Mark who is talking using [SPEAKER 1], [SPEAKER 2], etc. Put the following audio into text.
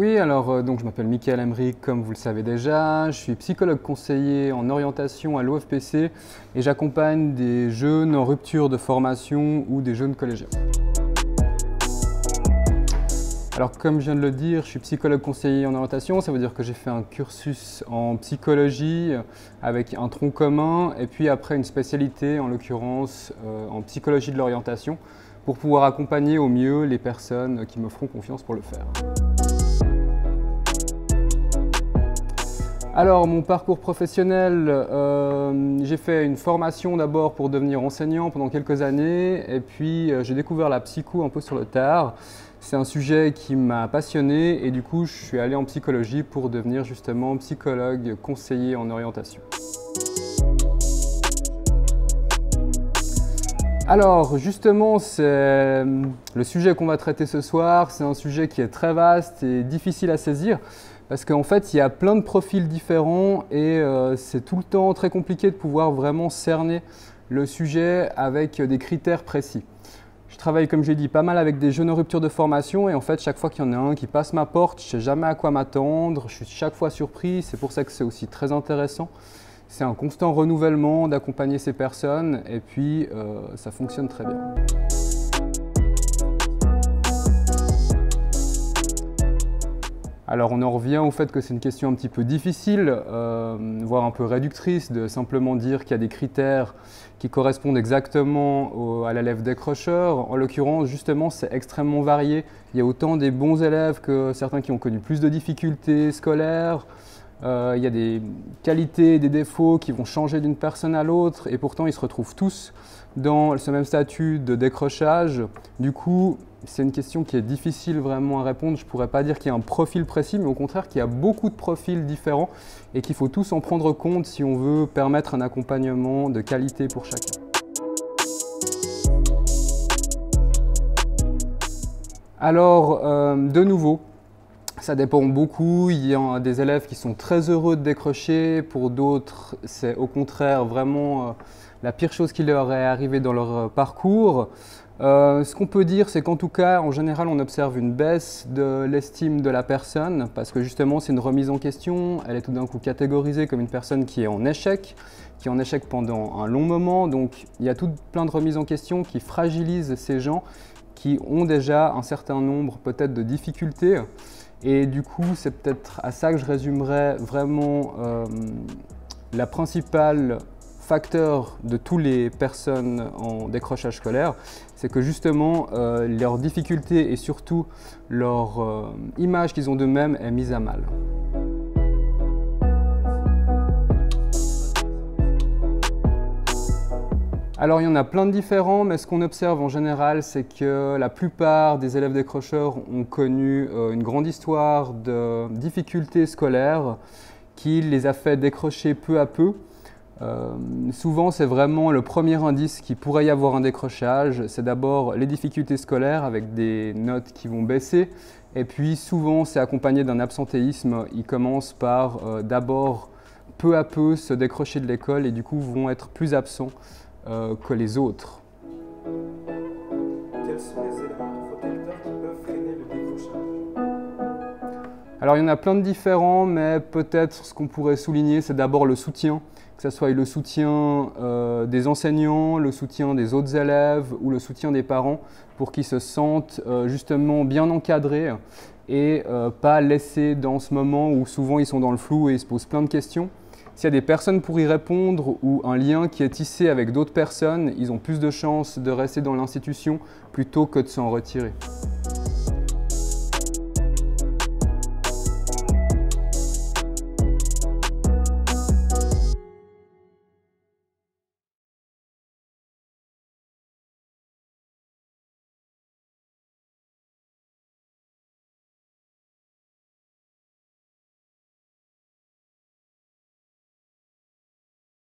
[SPEAKER 1] Oui, alors donc je m'appelle Michael Emmerich, comme vous le savez déjà. Je suis psychologue conseiller en orientation à l'OFPC et j'accompagne des jeunes en rupture de formation ou des jeunes collégiens. Alors comme je viens de le dire, je suis psychologue conseiller en orientation, ça veut dire que j'ai fait un cursus en psychologie avec un tronc commun et puis après une spécialité, en l'occurrence en psychologie de l'orientation, pour pouvoir accompagner au mieux les personnes qui me feront confiance pour le faire. Alors, mon parcours professionnel, j'ai fait une formation d'abord pour devenir enseignant pendant quelques années et puis j'ai découvert la psycho un peu sur le tard. C'est un sujet qui m'a passionné et du coup, je suis allé en psychologie pour devenir justement psychologue conseiller en orientation. Alors justement, c'est le sujet qu'on va traiter ce soir, c'est un sujet qui est très vaste et difficile à saisir parce qu'en fait, il y a plein de profils différents et c'est tout le temps très compliqué de pouvoir vraiment cerner le sujet avec des critères précis. Je travaille, comme j'ai dit, pas mal avec des jeunes en rupture de formation et en fait, chaque fois qu'il y en a un qui passe ma porte, je ne sais jamais à quoi m'attendre, je suis chaque fois surpris, c'est pour ça que c'est aussi très intéressant. C'est un constant renouvellement d'accompagner ces personnes et puis ça fonctionne très bien. Alors on en revient au fait que c'est une question un petit peu difficile, voire un peu réductrice, de simplement dire qu'il y a des critères qui correspondent exactement à l'élève décrocheur. En l'occurrence, justement, c'est extrêmement varié. Il y a autant des bons élèves que certains qui ont connu plus de difficultés scolaires. Il y a des qualités et des défauts qui vont changer d'une personne à l'autre et pourtant ils se retrouvent tous dans ce même statut de décrochage. Du coup, c'est une question qui est difficile vraiment à répondre. Je ne pourrais pas dire qu'il y a un profil précis, mais au contraire qu'il y a beaucoup de profils différents et qu'il faut tous en prendre compte si on veut permettre un accompagnement de qualité pour chacun. Alors, de nouveau, ça dépend beaucoup, il y a des élèves qui sont très heureux de décrocher, pour d'autres c'est au contraire vraiment la pire chose qui leur est arrivée dans leur parcours. Ce qu'on peut dire, c'est qu'en tout cas, en général, on observe une baisse de l'estime de la personne parce que justement c'est une remise en question, elle est tout d'un coup catégorisée comme une personne qui est en échec pendant un long moment, donc il y a tout plein de remises en question qui fragilisent ces gens qui ont déjà un certain nombre peut-être de difficultés. Et du coup, c'est peut-être à ça que je résumerais vraiment la principale facteur de toutes les personnes en décrochage scolaire, c'est que justement leurs difficultés et surtout leur image qu'ils ont d'eux-mêmes est mise à mal. Alors il y en a plein de différents, mais ce qu'on observe en général, c'est que la plupart des élèves décrocheurs ont connu une grande histoire de difficultés scolaires qui les a fait décrocher peu à peu. Souvent, c'est vraiment le premier indice qu'il pourrait y avoir un décrochage. C'est d'abord les difficultés scolaires avec des notes qui vont baisser. Et puis souvent, c'est accompagné d'un absentéisme. Ils commencent par d'abord peu à peu se décrocher de l'école et du coup vont être plus absents que les autres.
[SPEAKER 2] Quels sont les éléments protecteurs qui peuvent freiner le décrochage?
[SPEAKER 1] Alors il y en a plein de différents, mais peut-être ce qu'on pourrait souligner, c'est d'abord le soutien, que ce soit le soutien des enseignants, le soutien des autres élèves ou le soutien des parents pour qu'ils se sentent justement bien encadrés et pas laissés dans ce moment où souvent ils sont dans le flou et ils se posent plein de questions. S'il y a des personnes pour y répondre ou un lien qui est tissé avec d'autres personnes, ils ont plus de chances de rester dans l'institution plutôt que de s'en retirer.